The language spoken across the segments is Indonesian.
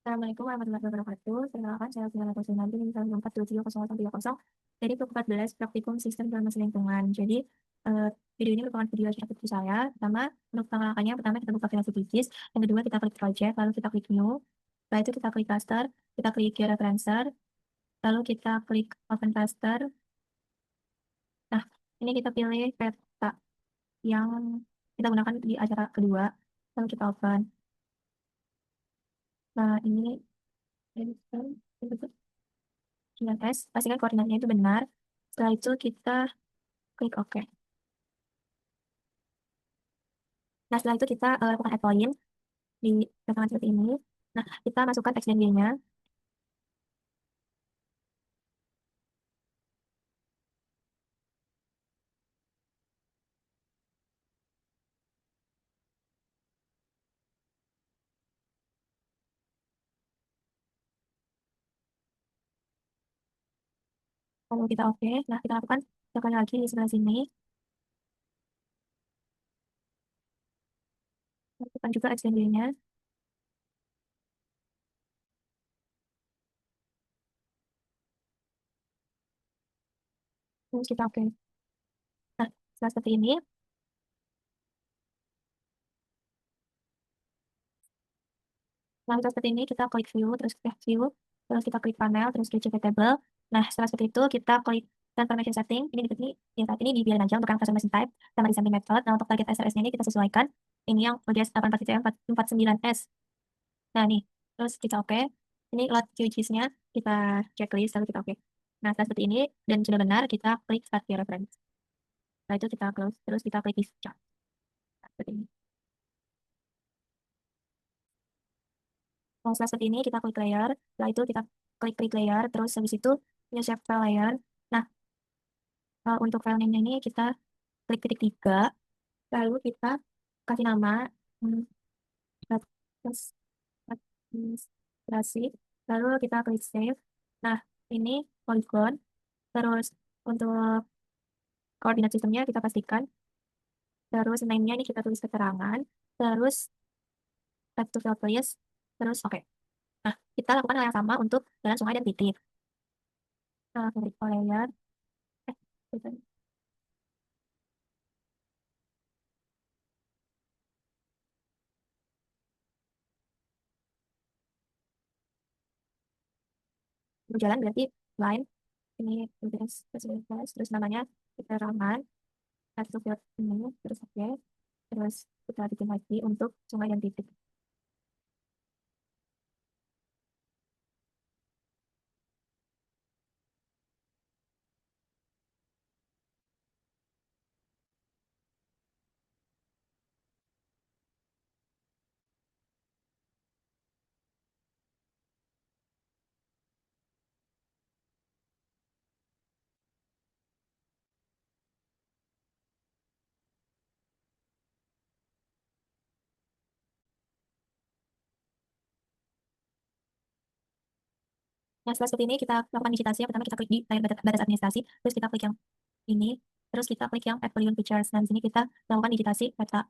Assalamualaikum warahmatullahi wabarakatuh. Perkenalkan, saya Fiona Kusuma di 144700130 dari buku 14 Praktikum Sistem Informasi Lingkungan. Jadi, eh, video ini merupakan video cerita buku saya. Pertama, untuk pengelolaannya, pertama kita buka aplikasi Digis. Yang kedua, kita klik project, lalu kita klik new. Setelah itu kita klik cluster, kita klik georeferencer, lalu kita klik open cluster. Nah, ini kita pilih peta yang kita gunakan di acara kedua. Lalu kita open. Nah, ini dengan S, pastikan koordinatnya itu benar. Setelah itu kita klik OK. Nah, setelah itu kita lakukan add point di rekaman seperti ini. Nah, kita masukkan X dan Y-nya. Lalu kita OK. Nah, kita lakukan sekali lagi di sebelah sini. Lakukan juga X dan Y-nya. Terus kita OK. Nah, setelah seperti ini, nah, seperti ini kita klik view, terus view, terus kita klik panel, terus klik check table. Nah, setelah seperti itu kita klik transformation setting. Ini di sini, ya saat ini dibiarin aja untuk transformation type sama di samping method. Nah, untuk target SRS-nya ini kita sesuaikan. Ini yang ODS 849S. Nah, nih, terus kita oke. Ini load QGIS-nya kita checklist, lalu kita oke. Nah, setelah seperti ini, dan sudah benar, kita klik start your reference. Setelah itu kita close, terus kita klik discharge. Nah, seperti ini. Nah, setelah seperti ini, kita klik layer. Setelah itu kita klik klik layer, terus habis itu new shape file layer. Nah, untuk file name ini kita klik titik tiga, lalu kita kasih nama hmm, terus administrasi, lalu kita klik save. Nah, ini polygon. Terus untuk koordinat sistemnya kita pastikan. Terus name-nya ini kita tulis keterangan. Terus type to field please. Terus oke. Nah, kita lakukan hal yang sama untuk jalan sungai dan titik. Klik layer. Eh, gitu. Berjalan berarti line. Ini terus namanya keterangan. Type to field ini. Terus oke. Terus kita bikin lagi untuk sungai dan titik. Nah, setelah seperti ini kita lakukan digitasi. Yang pertama kita klik di layar batas administrasi, terus kita klik yang ini, terus kita klik yang add polygone features. Nah, di sini kita lakukan digitasi peta.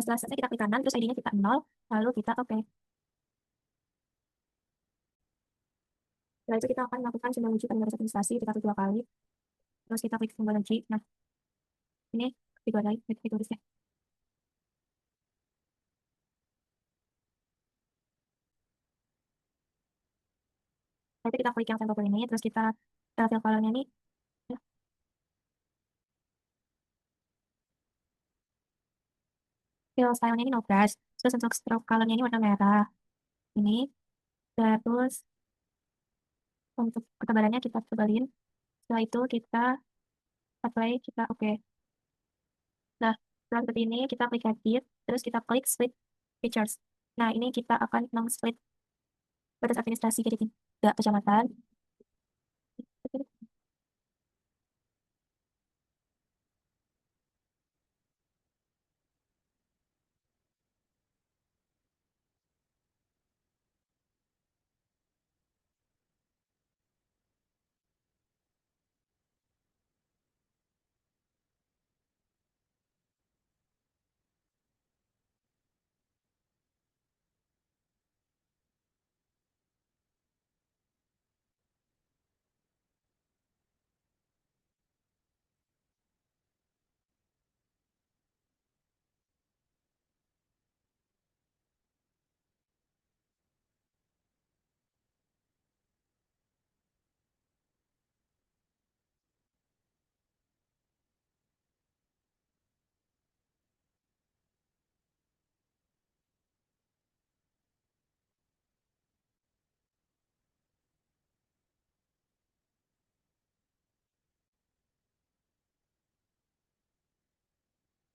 Nah, setelah selesai kita klik kanan, terus ID-nya kita 0, lalu kita oke. Setelah itu kita akan melakukan simbologi pada garis administrasi, kita klik 2 kali, terus kita klik simbologi. Nah, ini klik 2 kali, klik tulisnya. Nanti kita klik yang sampel ini, terus kita fill colornya ini, fill stylenya ini no brush. Terus untuk stroke colornya ini warna merah. Ini, terus untuk ketebalannya kita tebalin. Setelah itu kita apply, kita oke. Nah, setelah seperti ini kita klik edit, terus kita klik split features. Nah, ini kita akan meng-split batas administrasi jadi 3 kecamatan.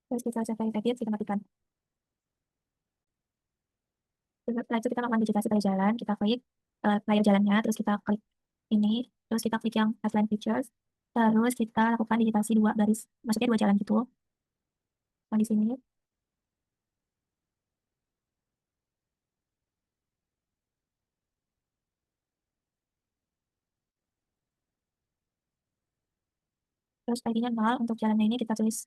Terus kita selesai edit, kita matikan. Setelah itu kita melakukan digitasi pada jalan, kita klik layar jalannya, terus kita klik ini, terus kita klik yang outline features, terus kita lakukan digitasi 2 garis, maksudnya 2 jalan gitu, yang di sini. Terus ID-nya 0, untuk jalannya ini kita tulis,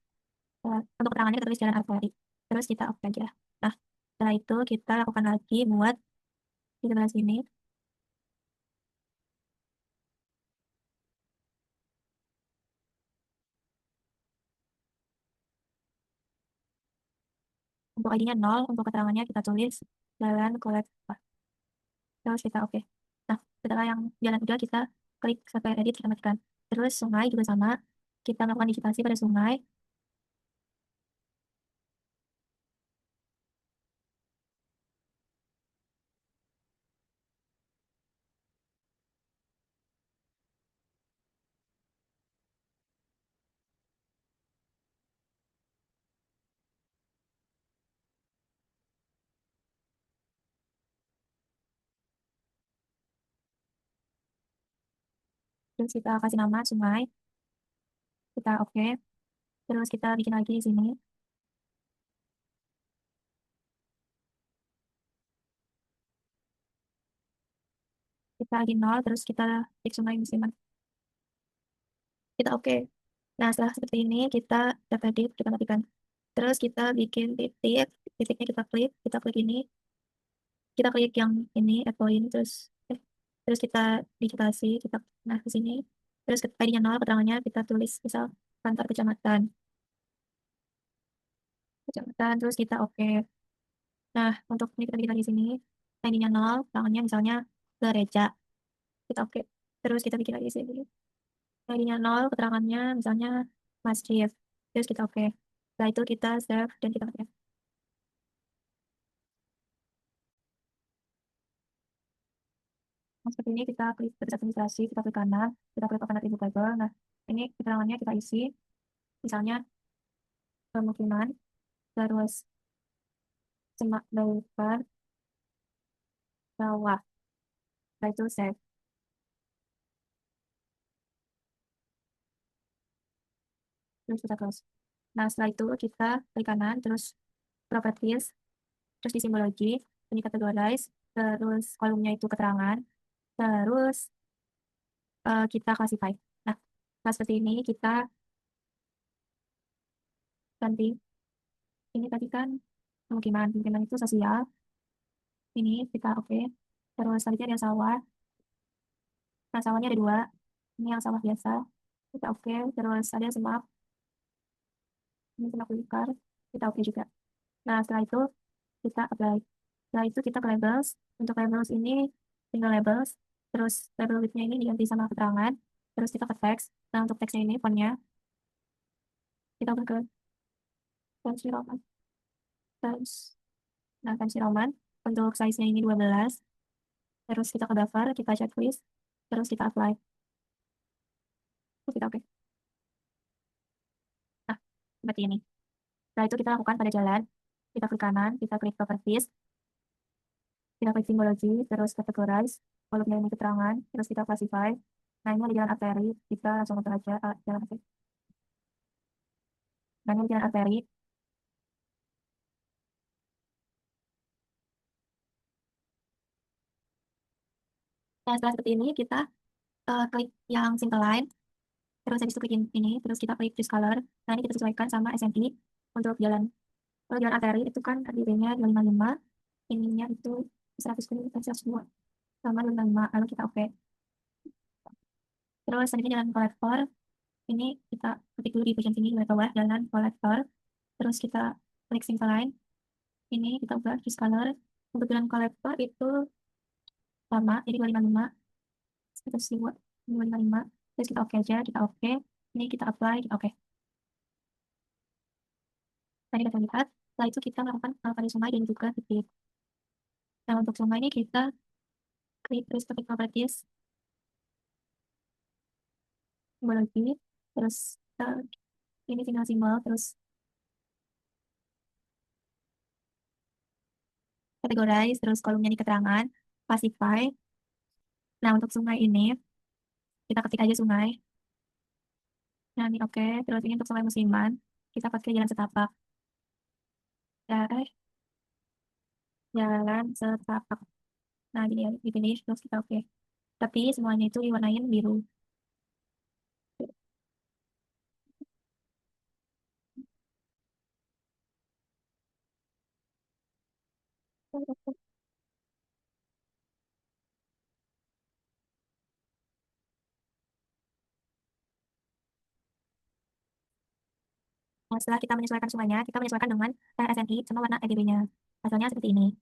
untuk keterangannya kita tulis jalan arteri. Terus kita oke aja. Nah, setelah itu kita lakukan lagi buat di sebelah sini. Untuk ID-nya 0, untuk keterangannya kita tulis jalan kolektor. Terus kita oke. Nah, setelah yang jalan udah kita klik sampai edit, kita matikan. Terus sungai juga sama, kita melakukan digitasi pada sungai. Terus kita kasih nama sungai, kita oke. Terus kita bikin lagi di sini. Kita lagi 0, terus kita klik sungai musiman. Kita oke. Nah, setelah seperti ini, kita dapat edit, kita matikan. Terus kita bikin titik, titiknya kita klik ini, kita klik yang ini, add point, terus kita digitasi, kita, nah di sini, terus ID-nya 0, keterangannya kita tulis, misal kantor kecamatan, terus kita oke. Nah, untuk ini kita bikin lagi di sini, ID-nya 0, keterangannya misalnya gereja, kita oke. Terus kita bikin lagi di sini, ID-nya 0, keterangannya misalnya masjid, terus kita oke. Setelah itu kita save dan kita pakai. Nah, seperti ini kita klik batas administrasi, kita klik kanan, kita klik open atribut label. Nah, ini keterangannya kita isi, misalnya pemukiman, terus semak belukar, bawah, setelah itu save, terus kita close. Nah, setelah itu kita klik kanan, terus properties, terus di simbologi, ini categorize, terus kolomnya itu keterangan, terus kita classify. Nah, nah seperti ini kita ganti ini tadi kan pemukiman itu sosial. Ini kita oke. Terus selanjutnya ada sawah. Nah, sawahnya ada dua. Ini yang sawah biasa. Kita oke. Terus ada semak. Ini semak belukar. Kita oke juga. Nah, setelah itu kita apply. Setelah itu kita ke labels. Untuk labels ini tinggal labels. Terus label width-nya ini diganti sama keterangan. Terus kita ke teks. Nah, untuk teksnya ini fontnya kita ubah ke Times New Roman. Times. Nah, Times New Roman. Untuk size-nya ini 12. Terus kita ke daftar, kita checklist. Terus kita apply. Terus kita oke. Nah, seperti ini. Setelah itu kita lakukan pada jalan. Kita klik kanan, kita klik properties, kita klik simbologi, terus categorize, kolomnya ini keterangan, terus kita classify. Nah, ini ada jalan arteri, kita langsung muter aja jalan arteri. Nah, ini jalan arteri. Nah, setelah seperti ini, kita klik yang single line, terus habis itu klik ini, terus kita klik choose color. Nah, ini kita sesuaikan sama SMI untuk jalan. Kalau jalan arteri itu kan RDP-nya 255, ininya itu 110, kita 102, sama 255, lalu kita oke. Terus selanjutnya jalan kolektor, ini kita ketik dulu di bagian sini, di bawah, jalan kolektor. Terus kita klik single line, ini kita ubah choose color. Untuk jalan kolektor itu sama, jadi 255, kita buat 255. Terus kita oke aja, kita oke. Ini kita apply, kita oke. Tadi kita lihat, setelah itu kita melakukan pada sungai dan juga titik. Nah, untuk sungai ini kita klik terus topik properties, simbologi, terus ini tinggal simbol, terus categorize, terus kolomnya di keterangan, classify. Nah, untuk sungai ini, kita ketik aja sungai. Nah, ini oke. Terus ini untuk sungai musiman, kita pakai jalan setapak. Ya, jalan setapak. Nah, gini ya, di finish, terus kita oke. Tapi semuanya itu diwarnain biru. Nah, setelah kita menyesuaikan semuanya, kita menyesuaikan dengan SNI sama warna RGB-nya. Hasilnya seperti ini.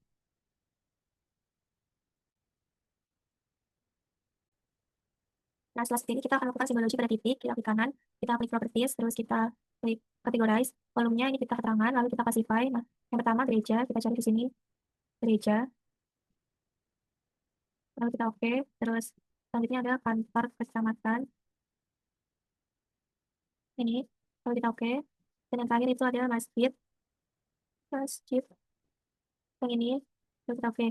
Nah, setelah seperti ini, kita akan lakukan simbologi pada titik. Kita klik kanan, kita klik properties, terus kita klik categorize. Kolomnya ini kita keterangan, lalu kita classify. Nah, yang pertama gereja, kita cari di sini gereja. Lalu kita oke. Terus selanjutnya ada kantor kecamatan. Ini, lalu kita oke. Dan yang terakhir itu adalah masjid. Masjid. Yang ini, lalu kita oke.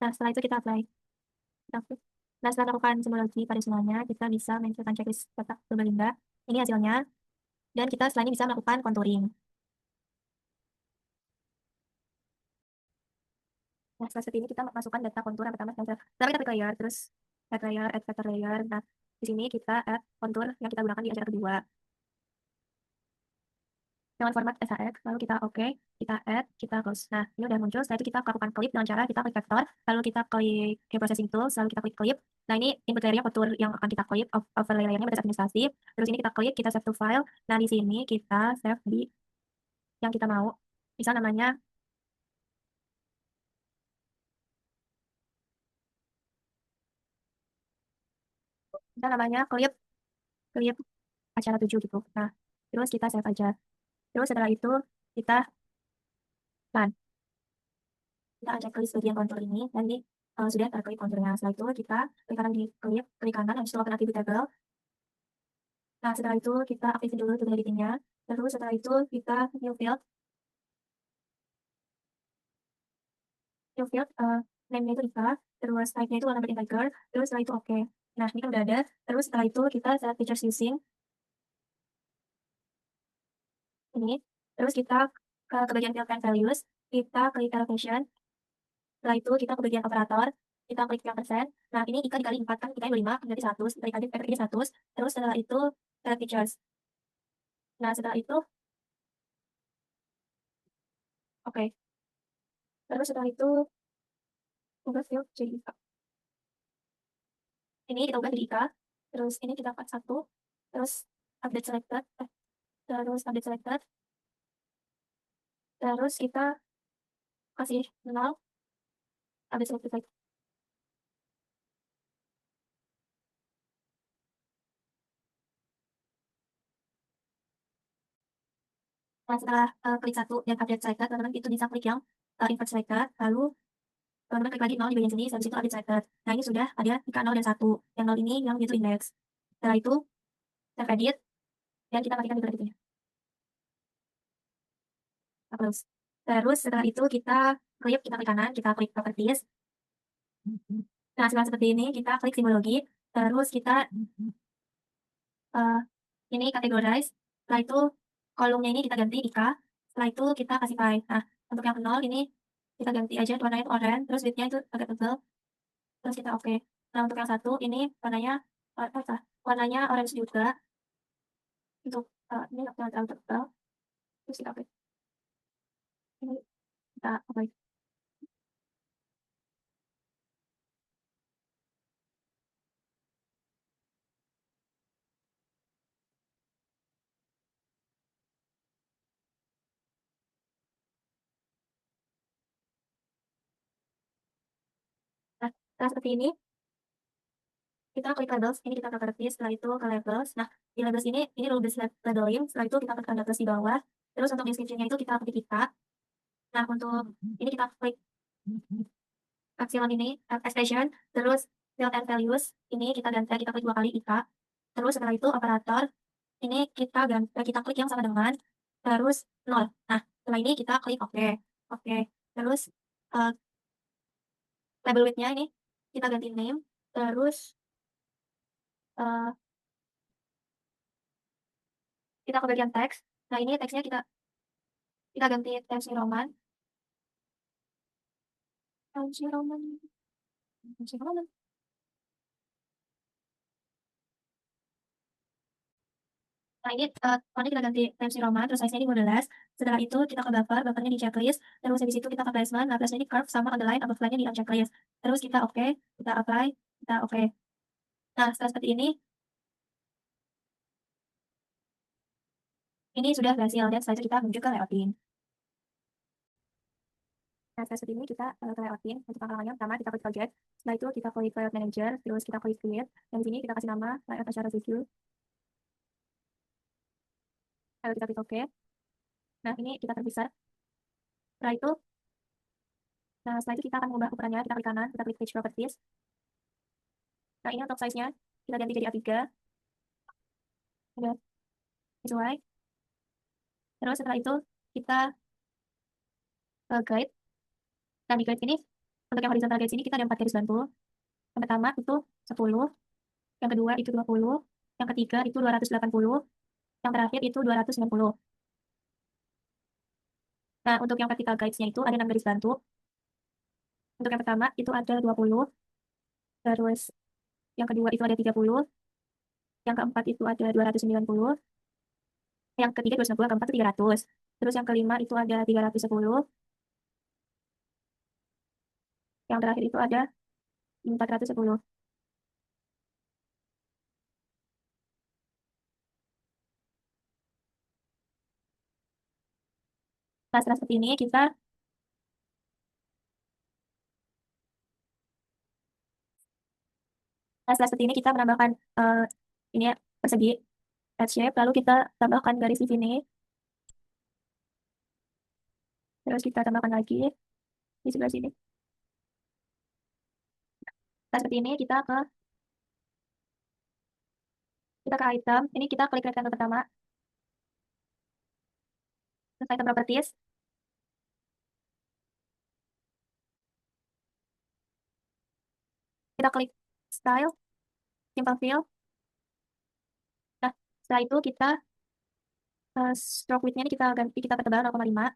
Nah, setelah itu kita apply. Kita apply. Nah, setelah melakukan simbologi pada semuanya, kita bisa menentukan checklist kotak Purbalingga. Ini hasilnya. Dan kita selain ini bisa melakukan contouring. Nah, setelah seperti ini kita masukkan data kontur yang pertama. Pertama kita klik layer, terus add layer, add vector layer. Nah, di sini kita add kontur yang kita gunakan di acara kedua. Dengan format SHX, lalu kita oke, kita add, kita close. Nah, ini udah muncul. Setelah itu kita lakukan klip dengan cara kita klik vektor, lalu kita klik ke processing tools, lalu kita klik klip. Nah, ini input layernya kontur yang akan kita klip, overlay layernya berdasarkan administrasi. Terus ini kita klik, kita save to file. Nah, di sini kita save di yang kita mau. Misal namanya, klip, klip acara 7 gitu. Nah, terus kita save aja. Terus setelah itu kita plan. Kita akan checklist bagian kontur ini dan ini sudah terklik konturnya. Setelah itu kita klik kanan di klik kanan, habis itu open activity table. Nah, setelah itu kita aktifin dulu tool editingnya. Terus setelah itu kita new field, name-nya itu Ika, terus type-nya itu warna integer, terus setelah itu oke. Nah, ini kan udah ada. Terus setelah itu kita set features using ini. Terus kita ke bagian field and values, kita klik allocation. Setelah itu kita ke bagian operator, kita klik yang persen. Nah, ini Ika dikali 4 kan, Ika 25, jadi 100, dikali ini 100. Terus setelah itu set features. Nah, setelah itu Oke. Terus setelah itu ubah field jadi IKA. Ini kita ubah jadi IKA, terus ini kita angkat 1, terus update selected, terus update selected, terus kita kasih 0, update selected lagi. Nah, setelah klik 1 dan update selected, teman-teman itu bisa klik yang invert selected, lalu teman-teman klik lagi 0 di bagian sini, habis itu update selected. Nah, ini sudah ada IKA 0 dan 1. Yang 0 ini yang itu index. Setelah itu, save edit, dan kita matikan juga editnya. Close. Terus setelah itu kita klik kanan, kita klik properties. Nah, setelah seperti ini, kita klik simbologi, terus kita eh, ini categorize. Setelah itu kolomnya ini kita ganti IKA. Setelah itu kita kasih file. Nah, untuk yang 0 ini kita ganti aja warnanya itu orange, terus widthnya itu agak tebal. Terus kita oke. Nah, untuk yang 1 ini warnanya warnanya orange juga. Untuk ini nggak terlalu tebal. Terus kita oke. Ini kita oke. Nah, setelah seperti ini, kita klik labels, ini kita ke properties, setelah itu ke labels. Nah, di labels ini rule based labeling, setelah itu kita klik tanda plus di bawah. Terus untuk description-nya itu kita klik kita. Nah, untuk ini kita klik epsilon ini, expression, terus field and values, ini kita ganti, kita klik 2 kali IKA. Terus setelah itu operator, ini kita ganti, kita klik yang sama dengan, terus 0. Nah, setelah ini kita klik oke. Oke. Terus uh, label width-nya ini kita ganti name, terus uh, kita ke bagian teks. Nah, ini teksnya kita ganti Times New Roman. Times New Roman. Times New Roman. Nah, ini warnanya kita ganti Times New Roman, terus size-nya ini 12. Setelah itu kita ke buffer, buffernya di checklist. Terus habis itu kita ke placement. Nah, placement ini curve sama underline above line-nya di checklist. Terus kita oke, kita apply, kita oke. Nah, setelah seperti ini sudah berhasil. Dan setelah itu kita menuju ke layouting. Nah, setelah seperti ini kita ke layouting. Untuk langkah-langkahnya pertama kita klik project. Setelah itu kita klik layout manager, terus kita klik create. Dan di sini kita kasih nama layout acara review. Lalu kita klik oke. Nah, ini kita terpisah. Setelah itu, nah setelah itu kita akan mengubah ukurannya. Kita klik kanan, kita klik page properties. Nah, ini untuk size-nya kita ganti jadi A3. Udah sesuai. Terus setelah itu kita guide. Nah, di guide ini untuk yang horizontal guide ini kita ada 4 garis bantu. Yang pertama itu 10, yang kedua itu 20, yang ketiga itu 280, yang terakhir itu 290. Nah, untuk yang vertical guides-nya itu ada 6 garis bantu. Untuk yang pertama itu ada 20, terus yang kedua itu ada 30, yang keempat itu ada 290, yang ketiga 290, yang keempat itu 300. Terus yang kelima itu ada 310, yang terakhir itu ada 410. Nah, setelah seperti ini setelah seperti ini kita menambahkan ini ya, persegi head shape, lalu kita tambahkan garis di sini, terus kita tambahkan lagi di sebelah sini. Setelah seperti ini kita ke item, ini kita klik rectangle pertama, terus item properties, kita klik style, simple fill. Nah, setelah itu kita stroke width-nya ini kita ganti, kita pertebal 0,5.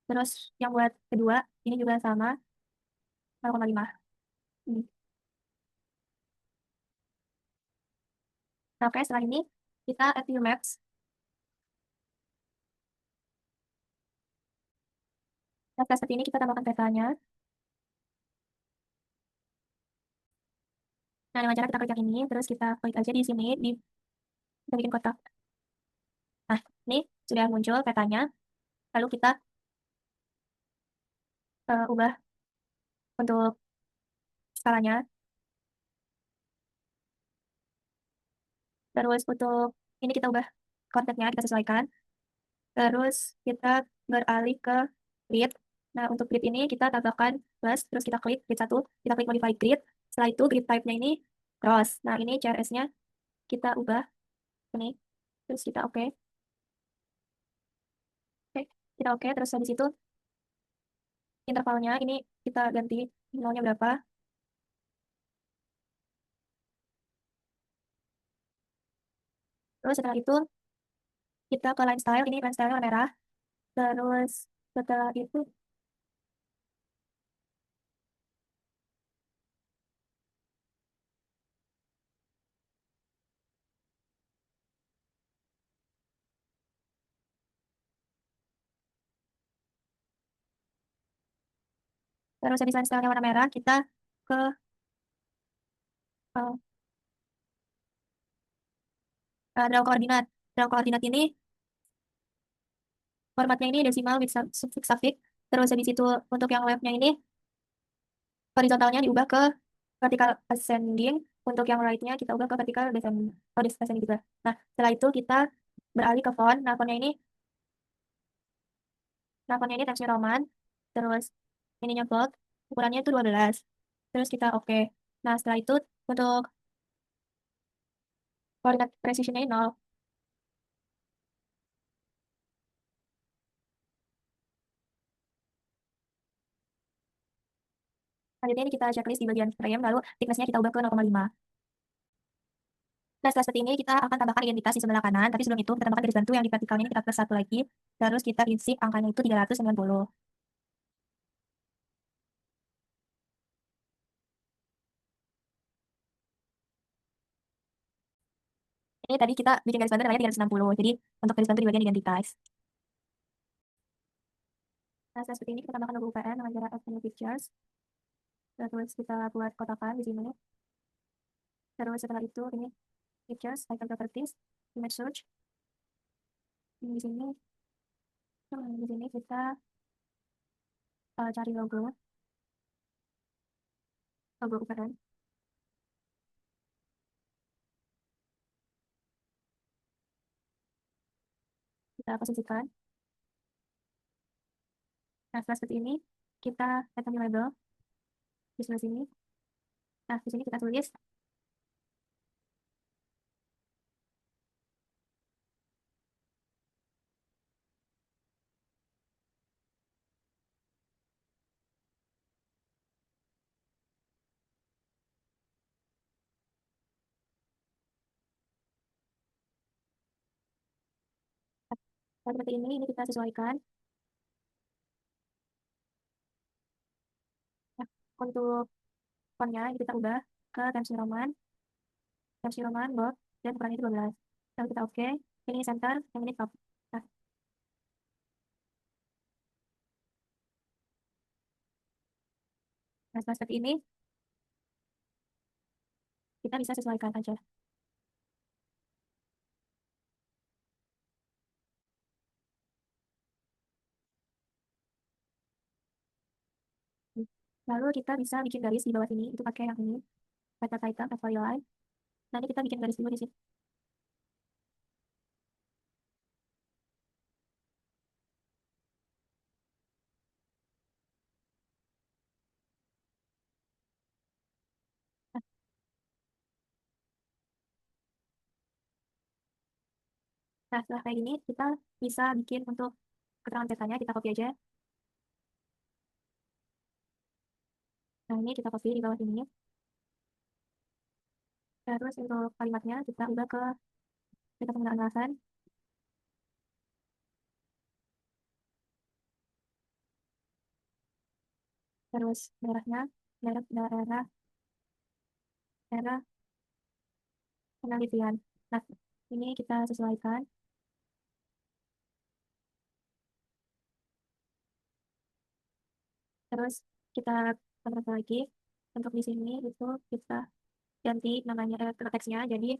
Terus yang buat kedua ini juga sama 0,5. Ini. Nah, oke, setelah ini kita add view maps. Nah, setelah seperti ini kita tambahkan petanya. Nah, dengan cara kita klik yang ini, terus kita klik aja di sini, kita bikin kotak. Nah, ini sudah muncul petanya. Lalu kita ubah untuk skalanya. Terus untuk ini kita ubah kontennya, kita sesuaikan. Terus kita beralih ke grid. Nah, untuk grid ini kita tambahkan plus, terus kita klik grid 1, kita klik modify grid. Setelah itu grid type-nya ini cross. Nah, ini CRS-nya kita ubah ini. Terus kita oke. Oke, kita oke. Terus habis itu intervalnya ini kita ganti nolnya berapa. Terus setelah itu kita ke line style, ini line style warna merah. Terus setelah itu terus habis line style warna merah kita ke uh, draw koordinat. Draw koordinat ini formatnya ini desimal with suffix suffix. Terus habis itu untuk yang left-nya ini horizontalnya diubah ke vertical ascending. Untuk yang right-nya kita ubah ke vertical descending. Oh, descending juga. Nah, setelah itu kita beralih ke font. Nah, fontnya ini Times New Roman. Terus ininya bold. Ukurannya itu 12. Terus kita oke. Nah, setelah itu untuk koordinat precision-nya ini 0. Selanjutnya ini kita checklist di bagian frame, lalu thickness-nya kita ubah ke 0,5. Nah, setelah seperti ini kita akan tambahkan identitas di sebelah kanan, tapi sebelum itu kita tambahkan garis bantu yang di vertikalnya ini kita plus satu lagi, terus kita isi angkanya itu 390. Ini tadi kita bikin garis bantu namanya 360, jadi untuk garis bantu di bagian identitas. Nah, setelah seperti ini kita tambahkan logo UPN dengan cara add new pictures, terus kita buat kotakan di sini, terus setelah itu ini pictures, icon properties, image search, ini di sini, di sini kita cari logo UPN, kita posisikan. Nah, setelah seperti ini, kita add new label di sebelah sini. Nah, di sini kita tulis. Nah, seperti ini kita sesuaikan. Nah, untuk fontnya ini kita ubah ke Times New Roman, bold, dan ukurannya itu 12. Lalu kita oke, ini center, yang ini top. Nah, setelah seperti ini, kita bisa sesuaikan aja. Lalu kita bisa bikin garis di bawah sini, itu pakai yang ini, kata title, atau line. Nanti kita bikin garis dulu di sini. Nah, setelah kayak gini, kita bisa bikin untuk keterangan petanya, kita copy aja. Nah, ini kita copy di bawah sini. Terus untuk kalimatnya, kita ubah ke kita penggunaan alasan. Terus daerahnya, daerah, daerah penelitian. Nah, ini kita sesuaikan. Terus kita tambah lagi untuk di sini itu kita ganti namanya teksnya jadi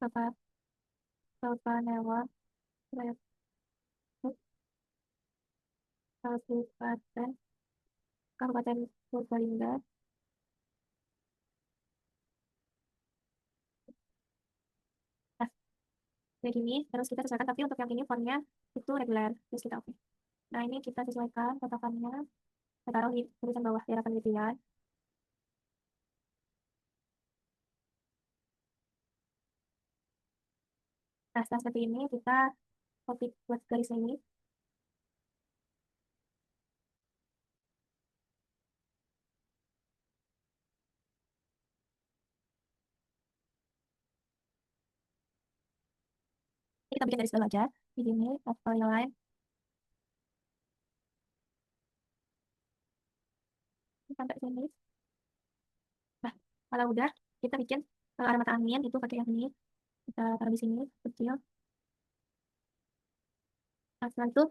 apa Papanewa Kabupaten Kabupaten Purbalingga. Nah, kayak gini terus kita sesuaikan tapi untuk yang ini fontnya itu regular terus kita oke. Nah ini kita sesuaikan kotakannya, kita taruh di tulisan bawah daerah penelitian. Nah setelah seperti ini kita copy buat garisnya ini. Ini kita bikin garis baru aja di sini outline line sampai sini. Nah kalau udah kita bikin arah mata angin itu pakai yang ini, kita taruh di sini kecil. Nah setelah itu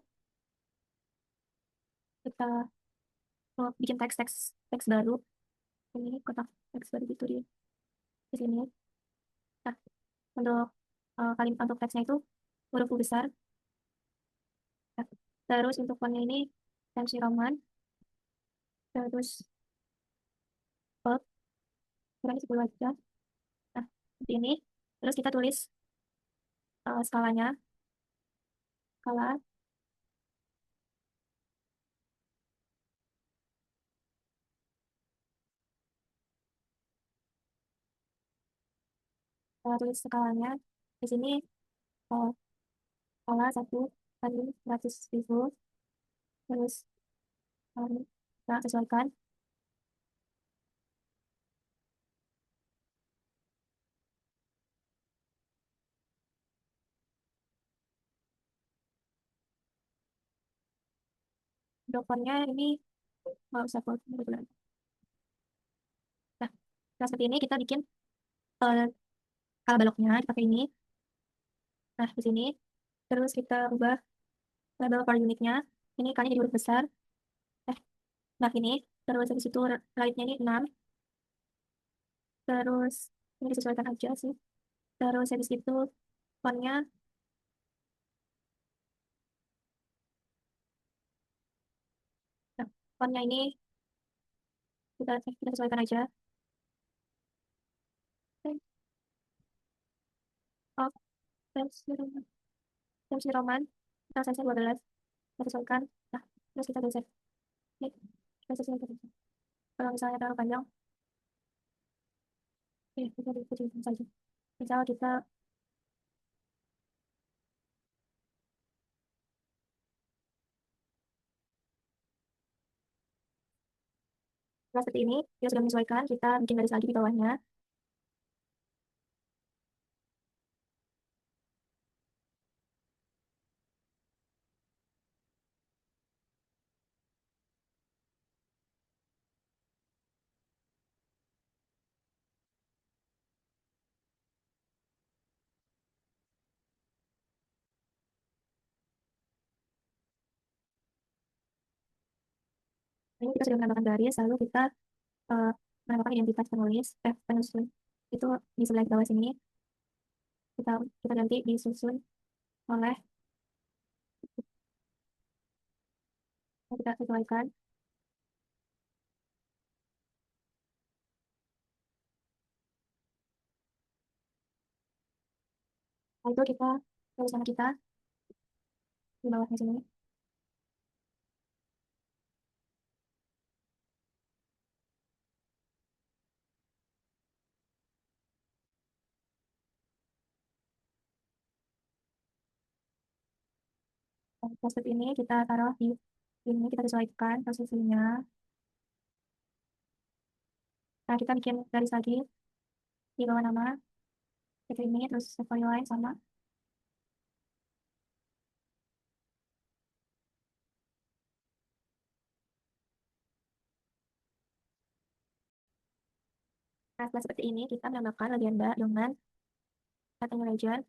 kita bikin teks-teks teks baru, ini kotak teks baru gitu di sini. Nah untuk kalimat untuk teksnya itu huruf U besar. Nah, terus untuk fontnya ini Times New Roman, terus bold kurang 10 aja. Nah seperti ini terus kita tulis skalanya, skala. Tulis skalanya di sini uh, skala 1 kali 100.000. Terus kita sesuaikan dokumennya ini nggak usah buat regular. Nah, nah seperti ini kita bikin uh, skala baloknya pakai ini. Nah di sini terus kita ubah label per unitnya, ini kalinya jadi huruf besar. eh nah ini terus habis itu right-nya ini 6. Terus ini disesuaikan aja sih. Terus habis itu fontnya, nah, fontnya ini kita sesuaikan aja. Oke. Oh, Times New Roman. Times New Roman. Kita size 12. Kita sesuaikan. Nah, terus kita geser. Ini kita sesuaikan aja. Kalau misalnya terlalu panjang, kita dikecilkan saja. Misal kita seperti ini, kita sudah menyesuaikan, kita bikin garis lagi di bawahnya. Ini kita sudah menambahkan garis, lalu kita eh, menambahkan identitas penulis, penyusun. Itu di sebelah bawah sini, kita kita ganti disusun oleh, kita sesuaikan. Lalu itu kita tulis nama kita di bawahnya sini. Nah, seperti ini kita taruh di sini, kita sesuaikan posisinya. Nah, kita bikin garis lagi di bawah nama, seperti ini, terus safari line sama. Nah, setelah seperti ini, kita menambahkan legenda dengan kata legend.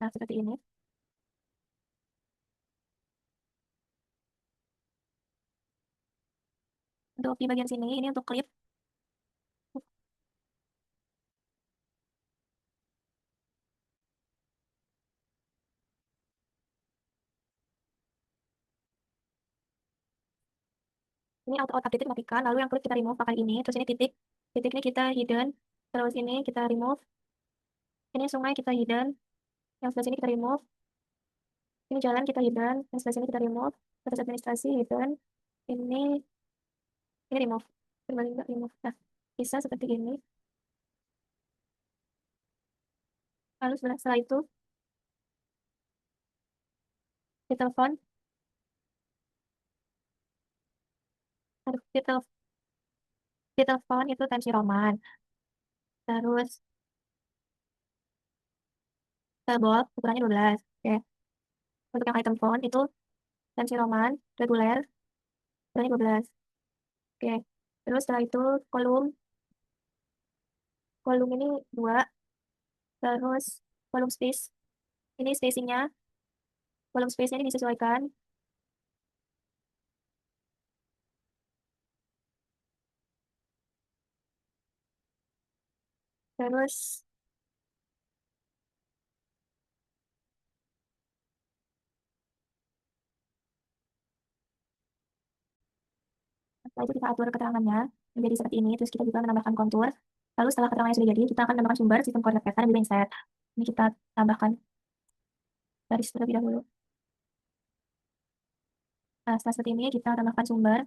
Nah, seperti ini. Untuk di bagian sini, ini untuk klip. Ini auto update dimatikan, lalu yang klip kita remove pakai ini, terus ini titik. Titik ini kita hidden, terus ini kita remove. Ini sungai kita hidden, yang sebelah sini kita remove. Ini jalan kita hidden, yang sebelah sini kita remove. Terus administrasi hidden. Ini remove. Kembali nggak remove. Nah, bisa seperti ini. Lalu setelah itu, di telepon, di tel- di telepon itu tensi Roman. Terus bold ukurannya 12. Oke. Untuk yang item phone itu tensi Roman, reguler, ukurannya 12. Oke. Terus setelah itu kolom, kolom ini 2. Terus kolom space, ini spacingnya, kolom space-nya ini disesuaikan. Terus setelah itu kita atur keterangannya menjadi seperti ini. Terus kita juga menambahkan kontur. Lalu setelah keterangannya sudah jadi, kita akan menambahkan sumber sistem koordinat vektor dan juga insert. Ini kita tambahkan garis terlebih dahulu. Nah, setelah seperti ini, kita tambahkan sumber.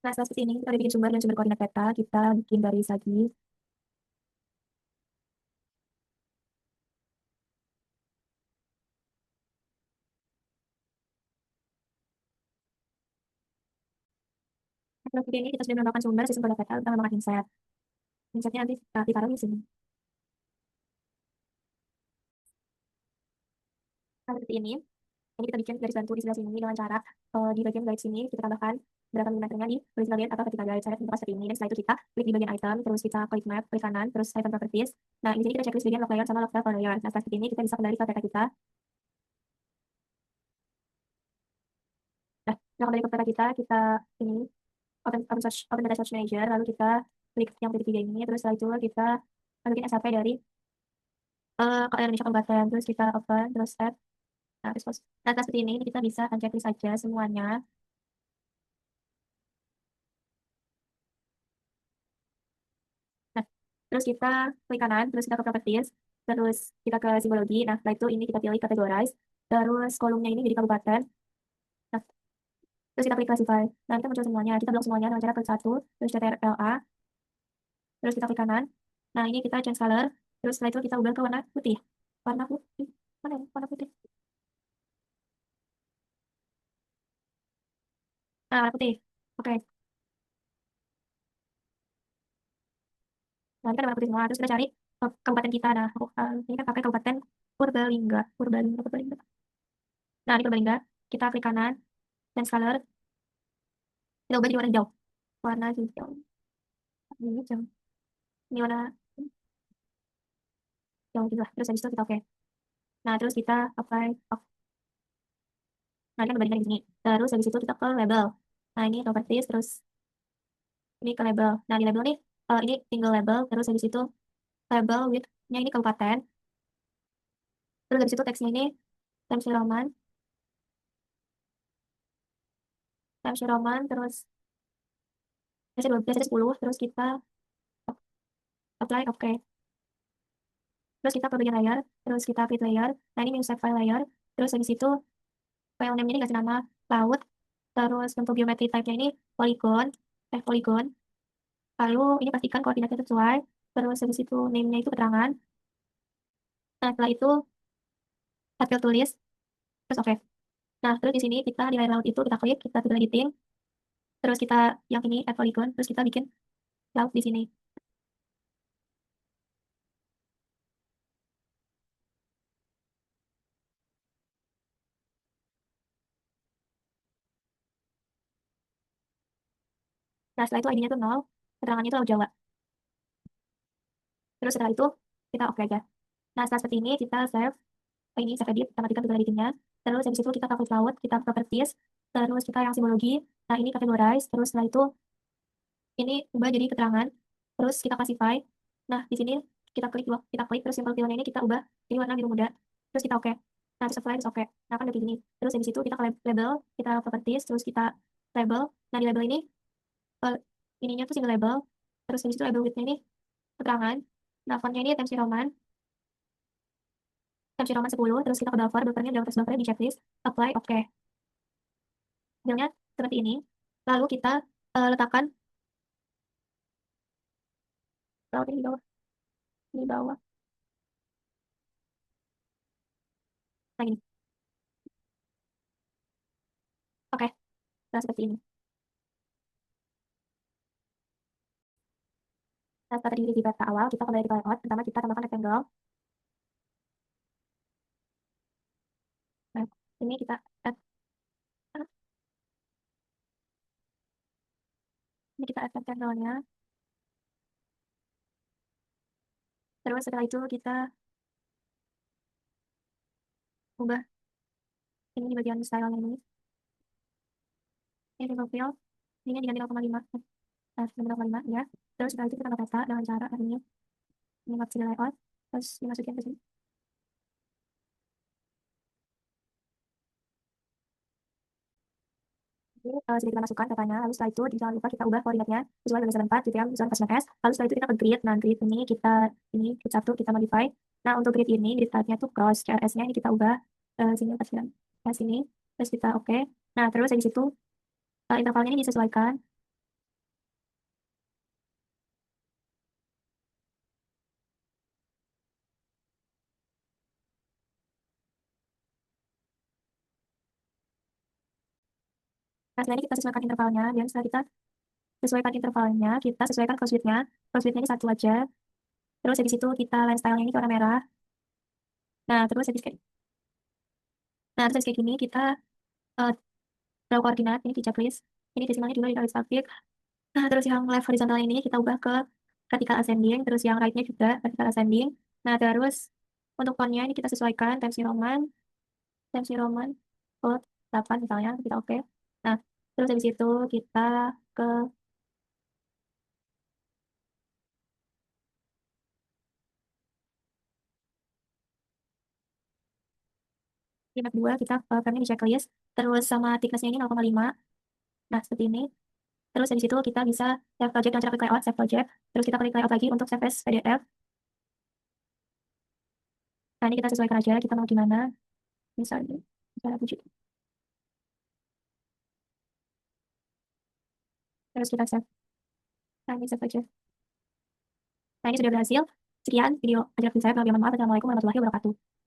Nah, setelah seperti ini, kita udah bikin sumber dan sumber koordinat peta. Kita bikin garis lagi. Nah, setelah seperti ini, kita sudah menambahkan sumber sistem koordinat peta. Kita menambahkan insert. Insertnya nanti kita ditaruh di sini. Nah, seperti ini. Ini kita bikin garis bantu di sebelah sini dengan cara di bagian garis sini kita tambahkan berapa milimeternya di garis bagian atau ketika garis saya bentuk seperti ini. Dan setelah itu kita klik di bagian item, terus kita klik map, klik kanan, terus item properties. Nah, di sini kita checklist bagian lock layer sama lock file layer. Nah, setelah seperti ini kita bisa kembali ke peta kita. Nah, kita kembali ke peta kita, ini open data search manager, lalu kita klik yang titik tiga ini, terus setelah itu kita masukin SHP dari Indonesia Kabupaten, terus kita open, terus add. Nah, terus nah, seperti ini kita bisa akan checklist saja semuanya. Nah, terus kita klik kanan, terus kita ke properties, terus kita ke simbologi. Nah, setelah itu ini kita pilih categorize, terus kolomnya ini jadi kabupaten. Nah, terus kita klik classify. Nah, kita muncul semuanya. Kita blok semuanya dengan cara klik satu, terus CTRL A, terus kita klik kanan. Nah, ini kita change color, terus setelah itu kita ubah ke warna putih. Warna putih, mana ya? Warna putih. Nah, warna putih. Oke, nah ini kan warna putih semua. Terus kita cari kabupaten kita. Nah, aku, ini kan pakai kabupaten Purbalingga. Purbalingga, Purbalingga. Nah, ini Purbalingga. Kita klik kanan, change color. Kita ubah jadi warna hijau. Warna hijau. Ini hijau. Ini warna hijau juga. Terus habis itu kita oke. Nah, terus kita apply. Oh, nah, ini kan Purbalingga di sini. Terus habis itu kita ke label. Nah, ini properties, terus ini ke label. Nah, di label nih, ini tinggal label. Terus habis itu label with-nya ini kabupaten. Terus habis itu teksnya ini Times New Roman. Times New Roman, terus biasanya 10. Terus kita apply, oke. Terus kita ke bagian layer. Terus kita create layer. Nah, ini new set file layer. Terus habis itu file name-nya ini kasih nama laut. Terus untuk geometry type-nya ini polygon. Polygon. Lalu ini pastikan koordinatnya sesuai. Terus habis itu name-nya itu keterangan. Nah, setelah itu tabel tulis. Terus oke. Nah, terus di sini kita di layer laut itu kita klik, kita pilih editing. Terus kita yang ini add polygon. Terus kita bikin laut di sini. Nah, setelah itu ID-nya itu 0. Keterangannya itu laut Jawa. Terus setelah itu kita oke aja. Nah, setelah seperti ini kita save. Ini save edit, kita matikan fitur editingnya. Terus habis itu kita ke laut, kita properties. Terus kita yang simbologi. Nah, ini categorize. Terus setelah itu ini ubah jadi keterangan. Terus kita classify. Nah, di sini kita klik terus simple fill-nya ini kita ubah jadi warna biru muda. Terus kita oke. Nah, terus apply, terus oke. Nah, kan udah begini. Terus habis itu kita ke label, kita properties, terus kita label. Nah, di label ini ininya tuh single label. Terus habis itu label width-nya ini keterangan. Nah, font-nya ini Times New Roman. Times New Roman 10. Terus kita ke buffer, buffernya dalam text buffernya di checklist. Apply, oke. Hasilnya seperti ini. Lalu kita letakkan laut ini di bawah. Di bawah. Nah, gini. Oke. Nah, seperti ini. Nah, setelah tadi di beta awal, kita kembali ke layout. Pertama, kita tambahkan rectangle. Nah, ini kita add, ini kita add rectangle-nya. Terus setelah itu kita ubah ini di bagian style ini. Ini profil. Ini diganti 0,5. Nah, 0,5 ya. Terus setelah itu kita tambah data dengan cara ini mengupdate layout. Terus dimasukin ke sini. Ini sudah kita masukkan datanya, lalu setelah itu jangan lupa kita ubah koordinatnya sesuai dengan 4 gitu ya, misalnya pas S. Lalu setelah itu kita ke grid. Nah, grid ini kita ini grid 1 kita modify. Nah, untuk grid ini grid type-nya tuh cross. CRS-nya ini kita ubah sini pas sini. Terus kita oke. Nah, terus dari situ intervalnya ini disesuaikan. Nah, setelah ini kita sesuaikan intervalnya. Dan setelah kita sesuaikan intervalnya, kita sesuaikan cross width-nya. Cross width-nya ini 1 aja. Terus dari situ kita line style-nya ini ke warna merah. Nah, terus habis kayak gini kita uh, draw koordinat ini di checklist. Ini desimalnya juga di garis grafik. Nah, terus yang left horizontal ini kita ubah ke vertical ascending, terus yang right-nya juga vertical ascending. Nah, terus untuk font-nya ini kita sesuaikan Times New Roman, font 8 misalnya, kita oke. Nah, terus habis itu kita ke 52, kita frame-nya di checklist, terus sama thickness-nya ini 0,5. Nah, seperti ini. Terus habis itu kita bisa save project dengan cara klik layout, save project. Terus kita klik layout lagi untuk save as PDF. Nah, ini kita sesuaikan aja, kita mau gimana. Misalnya, misalnya 7. Terus kita save. Nah, ini save aja. Nah, ini sudah berhasil. Sekian video ajaran saya. Mohon maaf. Assalamualaikum warahmatullahi wabarakatuh.